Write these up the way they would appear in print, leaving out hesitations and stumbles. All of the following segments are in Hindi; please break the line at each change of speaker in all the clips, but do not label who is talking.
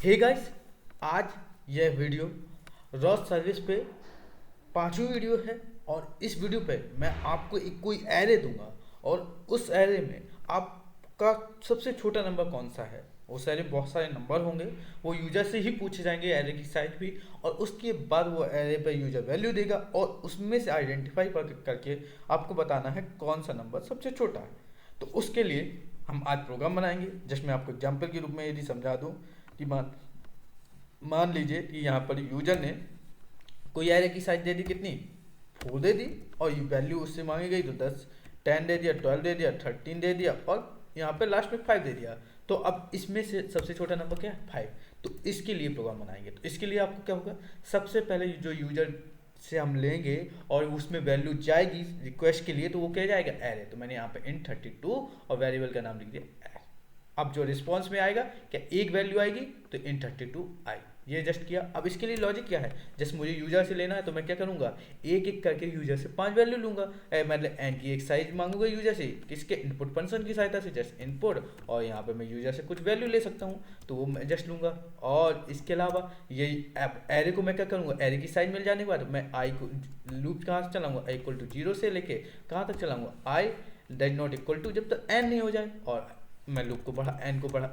हे गाइस, आज यह वीडियो रॉस सर्विस पे पांचवी वीडियो है। और इस वीडियो पे मैं आपको एक कोई एरे दूंगा और उस एरे में आपका सबसे छोटा नंबर कौन सा है। उस एरे बहुत सारे नंबर होंगे, वो यूजर से ही पूछे जाएंगे, एरे की साइज भी। और उसके बाद वो एरे पे यूजर वैल्यू देगा और उसमें से आइडेंटिफाई करके आपको बताना है कौन सा नंबर सबसे छोटा है। तो उसके लिए हम आज प्रोग्राम बनाएंगे। जस्ट मैं आपको एग्जाम्पल के रूप में यदि समझा दूं कि मान मान लीजिए कि यहाँ पर यूजर ने कोई एरे की साइज दे दी, कितनी 4 दे दी, और वैल्यू उससे मांगी गई तो 10, 10 दे दिया, 12 दे दिया, 13 दे दिया, और यहाँ पे लास्ट में 5 दे दिया। तो अब इसमें से सबसे छोटा नंबर क्या है, 5। तो इसके लिए प्रोग्राम बनाएंगे। तो इसके लिए आपको क्या होगा, सबसे पहले जो यूजर से हम लेंगे और उसमें वैल्यू जाएगी रिक्वेस्ट के लिए, तो वो क्या जाएगा, एरे। तो मैंने यहाँ पे int 32 और वेरिएबल का नाम लिख दिया एरे। अब जो रिस्पॉन्स में आएगा, क्या एक वैल्यू आएगी तो int 32 आई, ये जस्ट किया। अब इसके लिए लॉजिक क्या है, जस्ट मुझे यूजर से लेना है तो मैं क्या करूंगा, एक एक करके यूजर से 5 वैल्यू लूंगा। मतलब एन की एक साइज मांगूंगा यूजर से, किसके, इनपुट फंक्शन की सहायता से, जस्ट इनपुट। और यहाँ पे मैं यूजर से कुछ वैल्यू ले सकता हूँ, तो वो मैं जस्ट लूंगा। और इसके अलावा यही एरे को मैं क्या करूंगा, एरे की साइज मिल जाने के बाद मैं आई को लूप कहाँ से चलाऊंगा, आई इक्वल टू 0 से लेके कहाँ तक चलाऊंगा, I does not equal to, जब तक एन नहीं हो जाए। और मैं लूप को बढ़ा, एन को बढ़ा,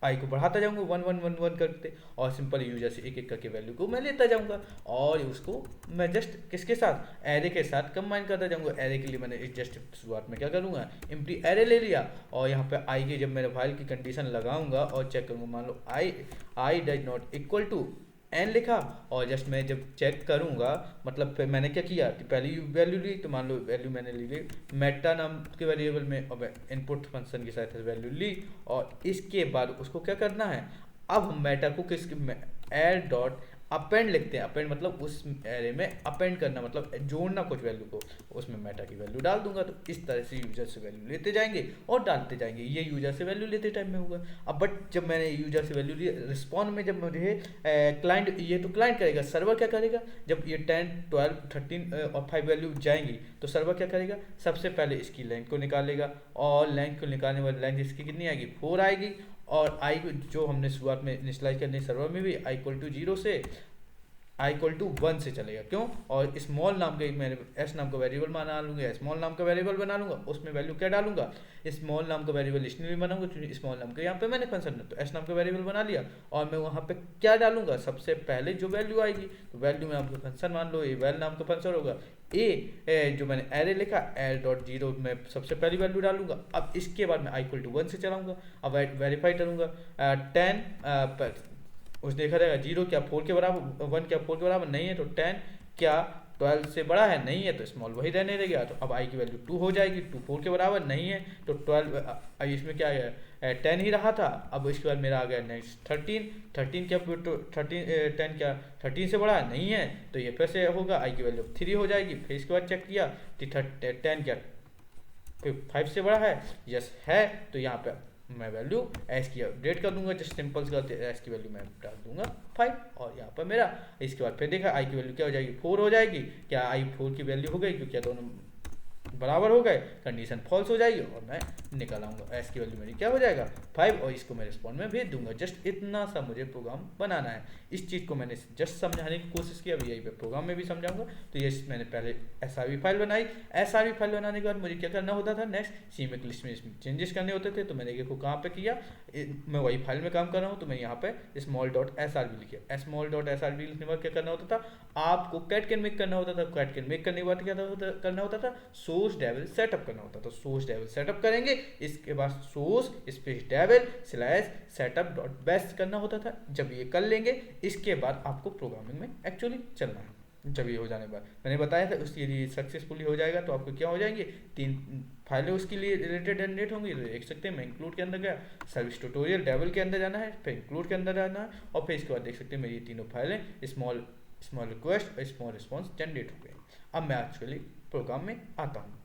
आई को बढ़ाता जाऊंगा 1 1 1 1 करते, और सिंपल यूजर से एक एक करके वैल्यू को मैं लेता जाऊंगा। और उसको मैं जस्ट किसके साथ, एरे के साथ कंबाइन करता जाऊंगा। एरे के लिए मैंने जस्ट शुरुआत में क्या करूंगा, एम्प्टी एरे ले लिया, और यहाँ पे आई के जब मेरे फाइल की कंडीशन लगाऊंगा और चेक करूंगा, मान लो I does not equal to N लिखा, और जस्ट मैं जब चेक करूंगा, मतलब फिर मैंने क्या किया कि पहली वैल्यू ली, तो मान लो वैल्यू मैंने ली मेटा नाम के वेरिएबल में, और इनपुट फंक्शन की सहायता से वैल्यू ली। और इसके बाद उसको क्या करना है, अब हम मेटा को किस एड डॉट अपेंड लिखते हैं। अपेंड मतलब उस एरे में अपेंड करना, मतलब जोड़ना कुछ वैल्यू को, उसमें मेटा की वैल्यू डाल दूंगा। तो इस तरह से यूजर से वैल्यू लेते जाएंगे और डालते जाएंगे। ये यूजर से वैल्यू लेते टाइम में होगा। अब बट जब मैंने यूजर से वैल्यू ली, रिस्पॉन्ड में जब मुझे क्लाइंट, ये तो क्लाइंट करेगा, सर्वर क्या करेगा, जब ये 10 12 13 और 5 वैल्यू जाएंगी तो सर्वर क्या करेगा, सबसे पहले इसकी लेंथ को निकालेगा। और लेंथ को निकालने वाली लेंथ इसकी कितनी आएगी, 4 आएगी। और आई जो हमने शुरुआत में इनिशियलाइज करने सर्वर में भी, आई इक्वल टू 0 से आई इक्वल टू 1 से चलेगा। क्यों, और स्मॉल नाम का एक मैंने एस नाम का वेरिएबल बना लूंगा, स्मॉल नाम का वेरिएबल बना लूंगा, उसमें वैल्यू क्या डालूंगा, स्मॉल नाम का वेरिएबल इसलिए भी बनाऊंगा क्योंकि स्मॉल नाम का यहाँ पे मैंने फंक्शन है, तो एस नाम का वेरिएबल बना लिया। और मैं वहाँ पे क्या डालूंगा, सबसे पहले जो वैल्यू आएगी, तो वैल्यू में आपको फंक्शन मान लो, ये वैल नाम का फंक्शन होगा, जो मैंने एरे लिखा एल डॉट 0 में सबसे पहली वैल्यू डालूंगा। अब इसके बाद मैं आई इक्वल टू 1 से चलाऊंगा। अब वेरीफाई करूंगा 10 उस देखा जाएगा 0 क्या 4 के बराबर, 1 क्या 4 के बराबर नहीं है, तो 10 क्या 12 से बड़ा है, नहीं है, तो स्मॉल वही रहने देगा। तो अब आई की वैल्यू 2 हो जाएगी, 2 4 के बराबर नहीं है, तो 12 इसमें क्या है, 10 ही रहा था। अब इसके बाद मेरा आ गया नेक्स्ट 13, 13 क्या, तो 10 क्या 13 से बड़ा है, नहीं है, तो ये फिर से होगा, आई की वैल्यू 3 हो जाएगी। फिर इसके बाद चेक किया, 10 क्या 5 से बड़ा है, यस है, तो यहाँ पे मैं वैल्यू एस की अपडेट कर दूंगा, जस्ट सिंपल एस की वैल्यू मैं डाल दूंगा 5। और यहाँ पर मेरा इसके बाद फिर देखा आई की वैल्यू क्या हो जाएगी, 4 हो जाएगी। क्या आई 4 की वैल्यू हो गई, क्योंकि दोनों बराबर हो गए, कंडीशन फॉल्स हो जाएगी, और मैं निकल आऊंगा, एस की वैल्यू मेरी क्या हो जाएगा 5, और इसको मैं रिस्पॉन्ड में भेज दूंगा। जस्ट इतना सा मुझे प्रोग्राम बनाना है। इस चीज़ को मैंने जस्ट समझाने की कोशिश की, अभी यही पे प्रोग्राम में भी समझाऊंगा। तो ये मैंने पहले एसआरवी फाइल बनाई। एसआरवी फाइल बनाने के बाद मुझे क्या करना होता था, नेक्स्ट सीमेक लिस्ट में इसमें चेंजेस करने होते थे। तो मैंने देखो कहाँ पे किया, मैं वही फाइल में काम कर रहा हूँ, तो मैं यहाँ पे small dot S R B लिखिए। Small dot S R B लिखने के बाद क्या करना होता था, आपको कैट कैन मेक करना होता था। कैट कैन मेक करने के बाद क्या करना होता था, सोर्स डेविल सेटअप करना होता था। तो सोर्स डेविल सेटअप करेंगे, इसके बाद source space devil slash setup dot best करना होता था। जब ये कर लेंगे, इसके बाद आपको प्रोग्रामिंग में एक्चुअली चलना है। जब ये हो जाने के बाद मैंने बताया था, उसके लिए सक्सेसफुली हो जाएगा तो आपको क्या हो जाएंगे, 3 फाइलें उसके लिए रिलेटेड जनरेट होंगी। तो देख सकते हैं मैं इंक्लूड के अंदर गया, सर्विस ट्यूटोरियल डेवल के अंदर जाना है, फिर इंक्लूड के अंदर जाना है, और फिर इसके बाद देख सकते हैं मेरी तीनों फाइलें स्मॉल रिक्वेस्ट और स्मॉल रिस्पॉन्स जनरेट हो गए। अब मैं एक्चुअली प्रोग्राम में आता हूँ।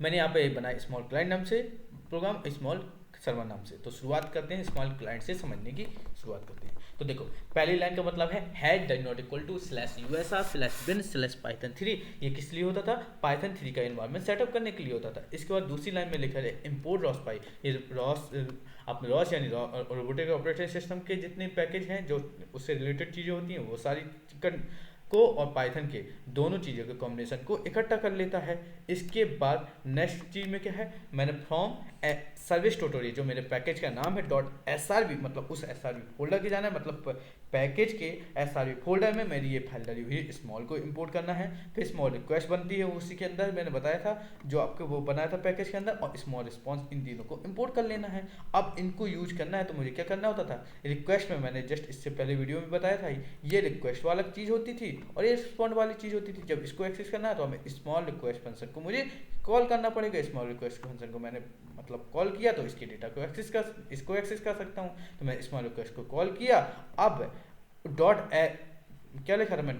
मैंने यहाँ पे बनाया स्मॉल क्लाइंट नाम से प्रोग्राम, स्मॉल सर्वर नाम से। तो शुरुआत करते हैं स्मॉल क्लाइंट से, समझने की शुरुआत करते हैं। तो देखो पहली लाइन का मतलब है head does not equal to slash USR slash bin slash python 3। ये किस लिए होता था, पाइथन 3 का एनवायरनमेंट सेटअप करने के लिए होता था। इसके बाद दूसरी लाइन में लिखा है इंपोर्ट रॉस पाई, ये रॉस अपने रॉस यानी रोबोटिक ऑपरेटिंग सिस्टम के जितने पैकेज हैं जो उससे रिलेटेड चीज़ें होती हैं वो सारी को और पाइथन के दोनों चीज़ों के कॉम्बिनेशन को इकट्ठा कर लेता है। इसके बाद नेक्स्ट चीज़ में क्या है, मैंने फ्रॉम सर्विस ट्यूटोरियल जो मेरे पैकेज का नाम है .srb मतलब उस SRB फोल्डर के जाना है, मतलब पैकेज के SRB फोल्डर में मेरी ये फाइल डली हुई स्मॉल को इंपोर्ट करना है। फिर स्मॉल रिक्वेस्ट बनती है उसी के अंदर, मैंने बताया था जो आपको वो बनाया था पैकेज के अंदर, और स्मॉल रिस्पॉन्स इन तीनों को इंपोर्ट कर लेना है। अब इनको यूज करना है तो मुझे क्या करना होता था, रिक्वेस्ट में मैंने जस्ट इससे पहले वीडियो में बताया था ये रिक्वेस्ट वाला चीज़ होती थी और ये रिस्पॉन्ड वाली चीज़ होती थी। जब इसको एक्सेस करना है तो हमें स्मॉल रिक्वेस्ट फंक्शन को मुझे कॉल करना पड़ेगा। स्मॉल रिक्वेस्ट फंक्शन को मैंने मतलब कॉल किया तो इसके डेटा को इसको एक्सेस कर सकता हूँ। तो मैं स्मॉल रिक्वेस्ट को कॉल किया। अब क्या लिखा था मैं,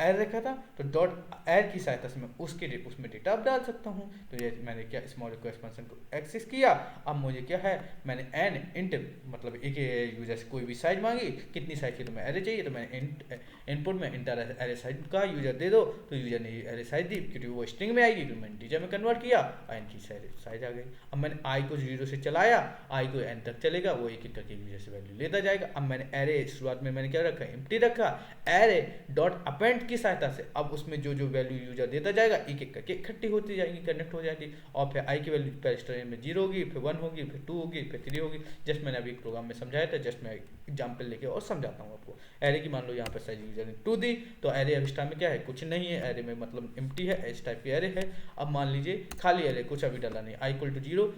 एल रखा था, तो .एल की सहायता से मैं उसमें डेटा अब डाल सकता हूँ। तो ये मैंने क्या स्मॉल रिक्वेस्ट फंक्शन को एक्सेस किया। अब मुझे क्या है, मैंने एन इंट मतलब एक यूजर से कोई भी साइज मांगी, कितनी साइज की, तो मैं एरे चाहिए तो मैंने इनपुट में इंटर एरे साइज का यूजर दे दो, तो यूजर ने एरे साइज दी क्योंकि वो स्ट्रिंग में आएगी, तो मैंने इंटीजर में कन्वर्ट किया, एन की साइज आ गई। अब मैंने आई को 0 से चलाया, आई को एन तक चलेगा, वो एक एक करके यूजर से वैल्यू लेता जाएगा। अब मैंने एरे शुरुआत में मैंने क्या रखा, एम्प्टी रखा, एरे डॉट अपेंड की सहायता से अब उसमें जो जो वैल्यू यूजर देता जाएगा एक एक करके इकट्ठी होती जाएगी, कनेक्ट हो जाएगी। और फिर आई की वैल्यू पहले स्ट्रिंग में 0 होगी, फिर 1 होगी, फिर 2 होगी, फिर 3 होगी। जस्ट मैंने अभी प्रोग्राम में समझाया था, जस्ट मैं एग्जाम्पल लेके और समझाता हूँ आपको। एरे की मान लो यहाँ पर साइज यूजर ने 2 दी, तो एरे अब इस टाइम में क्या है, कुछ नहीं है, एरे में मतलब एम्प्टी है, इस टाइप की एरे है। अब मान लीजिए खाली एरे, कुछ अभी डाला नहीं, आई इक्वल टू 0,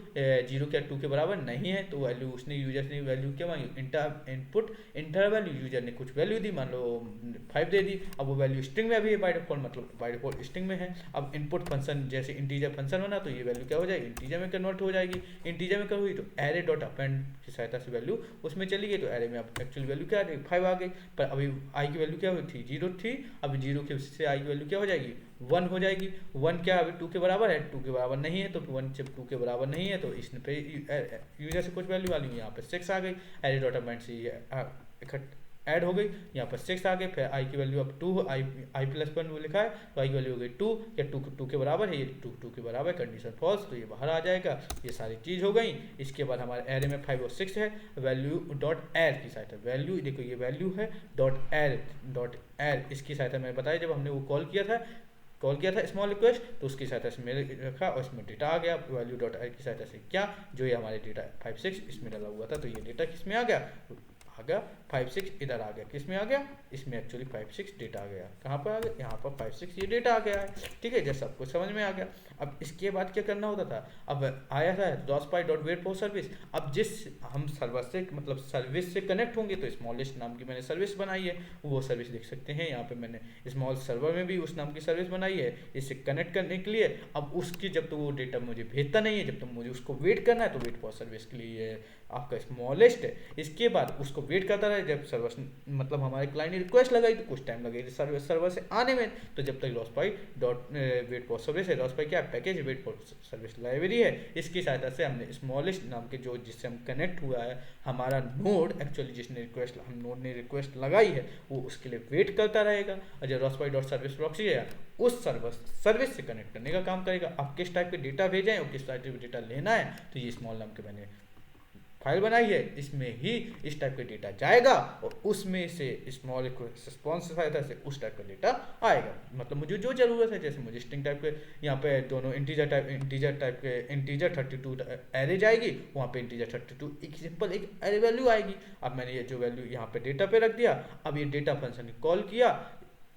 0 क्या 2 के बराबर नहीं है, तो वैल्यू उसने यूजर ने वैल्यू क्या मांगी, इनपुट इंटर वैल्यू, यूजर ने कुछ वैल्यू दी, मान लो 5 दे दी। अब वो वैल्यू स्ट्रिंग में अभी है बाय डिफॉल्ट, मतलब बाय डिफॉल्ट स्ट्रिंग में है। अब इनपुट फंक्शन जैसे इंटीजर फंक्शन बना तो ये वैल्यू क्या हो जाएगी, इंटीजर में कन्वर्ट हो जाएगी। इंटीजर में कन्वर्ट हुई तो एरे डॉट अपेंड की सहायता से वैल्यू उसमें चली गई, तो एरे में अब एक्चुअल वैल्यू क्या आ गई, 5 आ गई। पर अभी आई की वैल्यू क्या हुई थी, 0 थी, अभी 0 के से आई की वैल्यू क्या हो जाएगी, 1 हो जाएगी। 1 क्या अभी 2 के बराबर है, 2 के बराबर नहीं है, तो 1 जब 2 के बराबर नहीं है तो इसने पे यूजर से कुछ वैल्यू वाली यहाँ पे 6 आ गई, एरे डॉट अपेंड से ये ऐड हो गई, यहाँ पर 6 आ गए। फिर आई की वैल्यू अब 2, आई प्लस 1 वो लिखा है, तो आई की वैल्यू हो गई 2, या 2 के बराबर है, ये 2 के बराबर, कंडीशन फॉल्स, तो ये बाहर आ जाएगा। ये सारी चीज़ हो गई। इसके बाद हमारे एरे में 5 और 6 है, वैल्यू डॉट एल की सहायता, वैल्यू देखो ये वैल्यू है डॉट एल इसकी सहायता मैंने बताया जब हमने वो कॉल किया था स्मॉल रिक्वेस्ट, तो उसकी सहायता से मैंने रखा और इसमें डेटा आ गया वैल्यू डॉट एल की सहायता से, क्या जो ये हमारे डेटा 5 6 इसमें डाला हुआ था, तो ये डेटा किस में आ गया, 5 6 इधर आ गया, किस में आ गया, इसमें एक्चुअली 5 6 डेटा आ गया। कहाँ पर आ गया, यहाँ पर 5 6 ये डेटा आ गया है। ठीक है, जैसा आपको समझ में आ गया। अब इसके बाद क्या करना होता था, अब आया था .py.wait फॉर सर्विस। अब जिस हम सर्वर से मतलब सर्विस से कनेक्ट होंगे, तो स्मॉलेस्ट नाम की मैंने सर्विस बनाई है, वो सर्विस देख सकते हैं यहाँ पे। मैंने स्मॉल सर्वर में भी उस नाम की सर्विस बनाई है इससे कनेक्ट करने के लिए। अब उसकी जब तक वो डेटा मुझे भेजता नहीं है, जब तक मुझे उसको वेट करना है, तो वेट फॉर सर्विस के लिए आपका स्मॉलेस्ट है। इसके बाद उसको वेट करता रहे, जब सर्वर मतलब हमारे क्लाइंट ने रिक्वेस्ट लगाई तो कुछ टाइम लगेगी सर्वर से आने में, तो जब तक .py.wait फॉर सर्विस है, .py क्या package wait for service library है, इसकी सहायता से हमने स्मॉलेस्ट नाम के जो जिससे हम कनेक्ट हुआ है हमारा नोड, एक्चुअली जिसने रिक्वेस्ट हम नोड ने रिक्वेस्ट लगाई है वो उसके लिए वेट करता रहेगा। और जब .py.service प्रॉक्सी है उस सर्विस से कनेक्ट करने का काम करेगा। आप किस टाइप के डेटा भेजें और किस टाइप के डेटा लेना है, तो ये स्मॉल नाम के मैंने फाइल बनाई है, इसमें ही इस टाइप का डेटा जाएगा और उसमें से स्मॉल रिस्पॉन्स सहायता से उस टाइप का डेटा आएगा। मतलब मुझे जो जरूरत है, जैसे मुझे स्ट्रिंग टाइप के यहाँ पे दोनों इंटीजर टाइप के इंटीजर 32 एरे जाएगी, वहाँ पे इंटीजर 32 एक सिंपल एक एरे वैल्यू आएगी। अब मैंने ये जो वैल्यू यहाँ पे डेटा पे रख दिया, अब ये डेटा फंक्शन कॉल किया,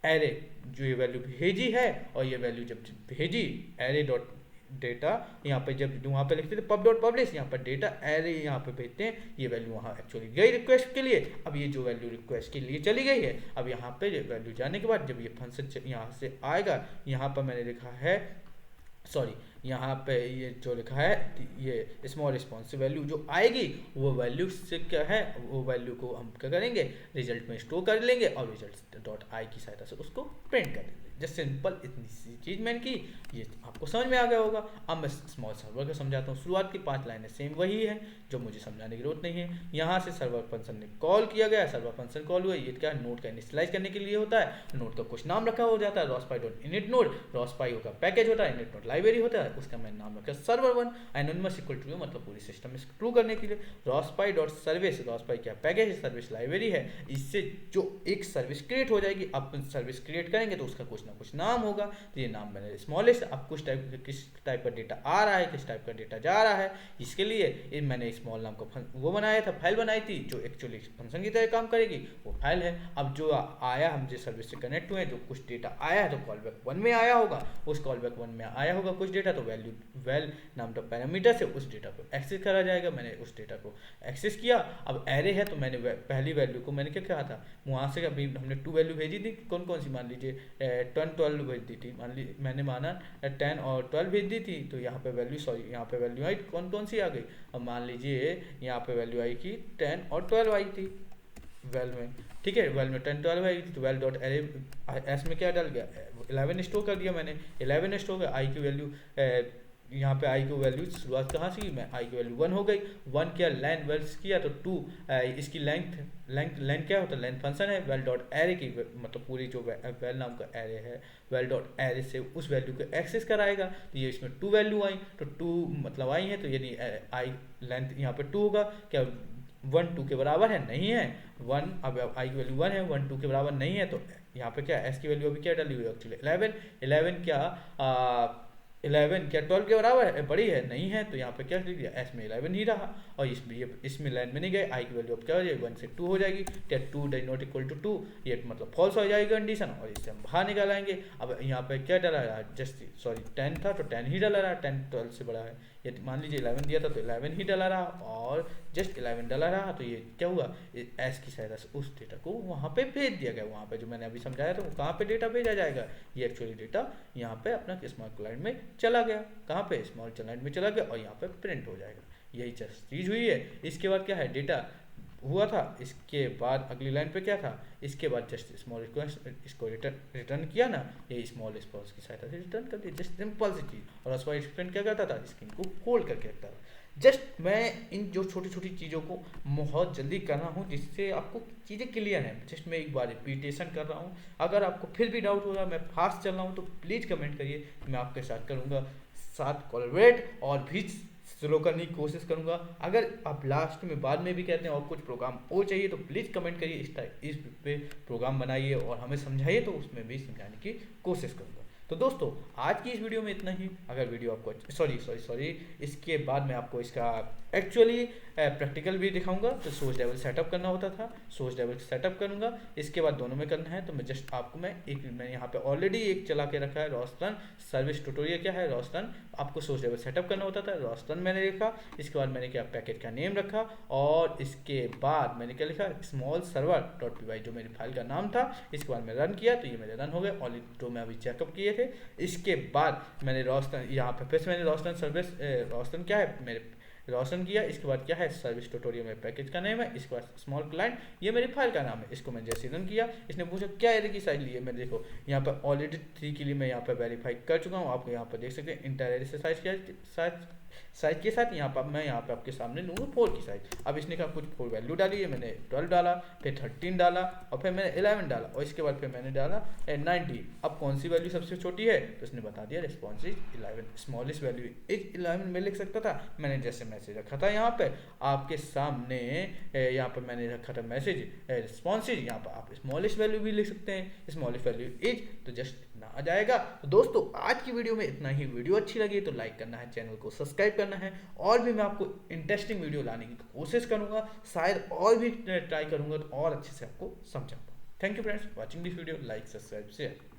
एरे जो ये वैल्यू भेजी है और ये वैल्यू जब भेजी एरे डॉट डेटा यहाँ पे जब वहाँ पे लिखते थे pub.publish, यहाँ पर डेटा एरे यहाँ पे भेजते हैं, ये वैल्यू वहाँ एक्चुअली गई रिक्वेस्ट के लिए। अब ये जो वैल्यू रिक्वेस्ट के लिए चली गई है, अब यहाँ पे वैल्यू जाने के बाद जब ये फंक्शन यहाँ से आएगा, यहाँ पर मैंने लिखा है यहाँ पे ये जो लिखा है ये स्मॉल रिस्पॉन्स वैल्यू जो आएगी वो वैल्यू से क्या है, वो वैल्यू को हम क्या करेंगे रिजल्ट में स्टोर कर लेंगे और रिजल्ट डॉट आई की सहायता से उसको प्रिंट कर देंगे। जस्ट सिंपल इतनी सी चीज़ मैंने की, ये आपको समझ में आ गया होगा। अब मैं स्मॉल सर्वर का समझाता हूँ। शुरुआत की 5 लाइनें सेम वही है जो मुझे समझाने की जरूरत नहीं है। यहाँ से सर्वर फंक्शन ने कॉल किया गया, सर्वर फंक्शन कॉल हुआ, ये क्या नोड का इनिशियलाइज करने के लिए होता है। नोड का कुछ नाम रखा हो जाता है, rospy.init नोड, rospy का पैकेज होता है, init नोड लाइब्रेरी होता है, उसका मैंने नाम रखा server1 anonymous equal true मतलब पूरी सिस्टम में ट्रू करने के लिए। rospy.service, rospy क्या पैकेज है, सर्विस लाइब्रेरी है, इससे जो एक सर्विस क्रिएट हो जाएगी। आप सर्विस क्रिएट करेंगे तो उसका कुछ ना कुछ नाम होगा, तो ये नाम मैंने स्मॉलेस्ट, अब किस टाइप का डेटा आ रहा है, किस टाइप का डेटा जा रहा है, इसके लिए मैंने स्मॉल नाम का वो बनाया था, फाइल बनाई थी जो एक्चुअली फंक्शन की तरह काम करेगी, वो फाइल है। अब जो आया, हम जिस सर्विस से कनेक्ट हुए, जो कुछ डेटा आया है तो कॉल बैक 1 में आया होगा, उस कॉल बैक 1 में आया होगा कुछ डेटा, तो वैल नाम का पैरामीटर से उस डेटा को एक्सेस करा जाएगा। मैंने उस डेटा को एक्सेस किया। अब एरे है तो मैंने पहली वैल्यू को मैंने क्या कहा था, वहाँ से अभी हमने 2 वैल्यू भेजी थी, कौन कौन सी, मान लीजिए 10 12 भेज दी थी, मैंने माना 10 और 12 भेज दी थी, तो यहाँ पे वैल्यू, सॉरी यहाँ पे वैल्यू आई कौन कौन सी आ गई। अब मान लीजिए यहाँ पे वैल्यू आई कि 10 और 12 आई थी वेल में, ठीक है, वेल में 10 12 आई थी, तो वेल डॉट एरे एस में क्या डाल गया, 11 स्टोर कर दिया मैंने, 11 स्टोर कर, आई की वैल्यू यहाँ पे आई की वैल्यू शुरुआत कहाँ से की, मैं आई की वैल्यू 1 हो गई, 1 किया, लेंथ वेल्स किया तो 2, इसकी लेंथ क्या होता है, लेंथ फंक्शन है, वेल डॉट एरे की मतलब पूरी जो वेल नाम का एरे है, वेल डॉट एरे से उस वैल्यू को एक्सेस कराएगा। तो ये इसमें 2 वैल्यू आई, तो 2 मतलब आई है, तो यानी आई लेंथ यहाँ पे 2 होगा, क्या 1 2 के बराबर है, नहीं है 1, अब आई की वैल्यू 1 है, 1 2 के बराबर नहीं है, तो यहाँ पे क्या एस की वैल्यू अभी क्या डाली हुई है एक्चुअली 11 क्या 11 क्या 12 के बराबर है, बड़ी है, नहीं है, तो यहाँ पे क्या लिख दिया, एस में 11 ही रहा, और इसमें लाइन में नहीं गए, आई की वैल्यू अब क्या हो जाएगी 1 से 2 हो जाएगी, क्या 2 डज नॉट इक्वल टू 2, ये मतलब फॉल्स हो जाएगी कंडीशन, और इससे हम बाहर निकाल आएंगे। अब यहाँ पे क्या डाला रहा, जस्ट सॉरी 10 था तो 10 ही डाला रहा, 10 12 से बड़ा है, ये मान लीजिए 11 दिया था तो 11 ही डाला रहा, और जस्ट 11 डाला रहा, तो ये क्या हुआ, एस की सहायता से उस डेटा को वहाँ पे भेज दिया गया। वहाँ पे जो मैंने अभी समझाया था वो कहाँ पे डेटा भेजा जाएगा, ये एक्चुअली डेटा यहाँ पे अपना स्मॉल क्लाइंट में चला गया, कहाँ पे स्मॉल क्लाइंट में चला गया, और यहाँ पे प्रिंट हो जाएगा। यही चीज़ हुई है। इसके बाद क्या है, डेटा हुआ था, इसके बाद अगली लाइन पे क्या था, इसके बाद जस्ट स्मॉल रिक्वेस्ट इसको रिटर्न किया ना, ये स्मॉल रिस्पॉन्स की सहायता से रिटर्न कर दिया, जस्ट सिंपल सी चीज़। और उसके बाद एक्सप्लेन क्या करता था, स्क्रीन को होल्ड करके रखता था। जस्ट मैं इन जो छोटी छोटी चीज़ों को बहुत जल्दी कर रहा हूँ जिससे आपको चीज़ें क्लियर हैं, जस्ट मैं एक बार रिपीटेशन कर रहा हूँ। अगर आपको फिर भी डाउट हो रहा है, मैं फास्ट चल रहा हूँ, तो प्लीज़ कमेंट करिए, मैं आपके साथ करूँगा, साथ कोलैबोरेट और भी स्लो करने की कोशिश करूंगा। अगर आप लास्ट में बाद में भी कहते हैं और कुछ प्रोग्राम और चाहिए तो प्लीज़ कमेंट करिए, इस पे प्रोग्राम बनाइए और हमें समझाइए, तो उसमें भी समझाने की कोशिश करूंगा। तो दोस्तों आज की इस वीडियो में इतना ही। अगर वीडियो आपको सॉरी इसके बाद मैं आपको इसका एक्चुअली प्रैक्टिकल भी दिखाऊंगा। तो सोर्स लेवल सेटअप करना होता था, सोर्स लेवल सेटअप करूंगा, इसके बाद दोनों में करना है। तो मैं जस्ट आपको मैं यहाँ पे ऑलरेडी एक चला के रखा है, रोस्टन सर्विस ट्यूटोरियल क्या है, रोस्टन आपको सोर्स लेवल सेटअप करना होता था, रोस्टन मैंने लिखा। इसके बाद मैंने क्या पैकेज का नेम रखा, और इसके बाद मैंने क्या लिखा, small server dot p y जो मेरी फाइल का नाम था। इसके बाद मैं रन किया तो ये मेरे रन हो गए ऑलरेडी, तो मैं अभी चेकअप किए थे। इसके बाद मैंने रोस्टन यहाँ पे फिर से मैंने रोस्टन सर्विस रोस्टन क्या है मेरे रोशन किया। इसके बाद क्या है सर्विस ट्यूटोरियल में पैकेज का नेम है। इसके बाद स्मॉल क्लाइंट ये मेरी फाइल का नाम है। इसको मैं जैसे रन किया, इसने पूछा क्या एरे की साइज ली है। मैं देखो यहाँ पर ऑलरेडी 3 के लिए मैं यहाँ पर वेरीफाई कर चुका हूँ। आप यहाँ पर देख सकते हैं इंटर एरे से साइज के साथ यहाँ पर मैं यहाँ पे आपके सामने लूँगा 4 की साइज। अब इसने कहा कुछ 4 वैल्यू डाली है, मैंने 12 डाला, फिर 13 डाला, और फिर मैंने 11 डाला, और इसके बाद फिर मैंने डाला 90। अब कौन सी वैल्यू सबसे छोटी है, तो इसने बता दिया response is 11, smallest value is 11 में लिख सकता था। मैंने जैसे मैसेज रखा था यहाँ पे आपके सामने, यहाँ पर मैंने रखा था मैसेज रिस्पॉन्स इज, यहाँ पर आप स्मॉलेस्ट वैल्यू भी लिख सकते हैं, स्मॉलेस्ट वैल्यू इज, तो जस्ट ना आ जाएगा। तो दोस्तों आज की वीडियो में इतना ही। वीडियो अच्छी लगी तो लाइक करना है, चैनल को सब्सक्राइब करना है, और भी मैं आपको इंटरेस्टिंग वीडियो लाने की कोशिश करूंगा, शायद और भी ट्राई करूंगा तो और अच्छे से आपको समझाऊंगा। Thank you friends watching this video, like subscribe share.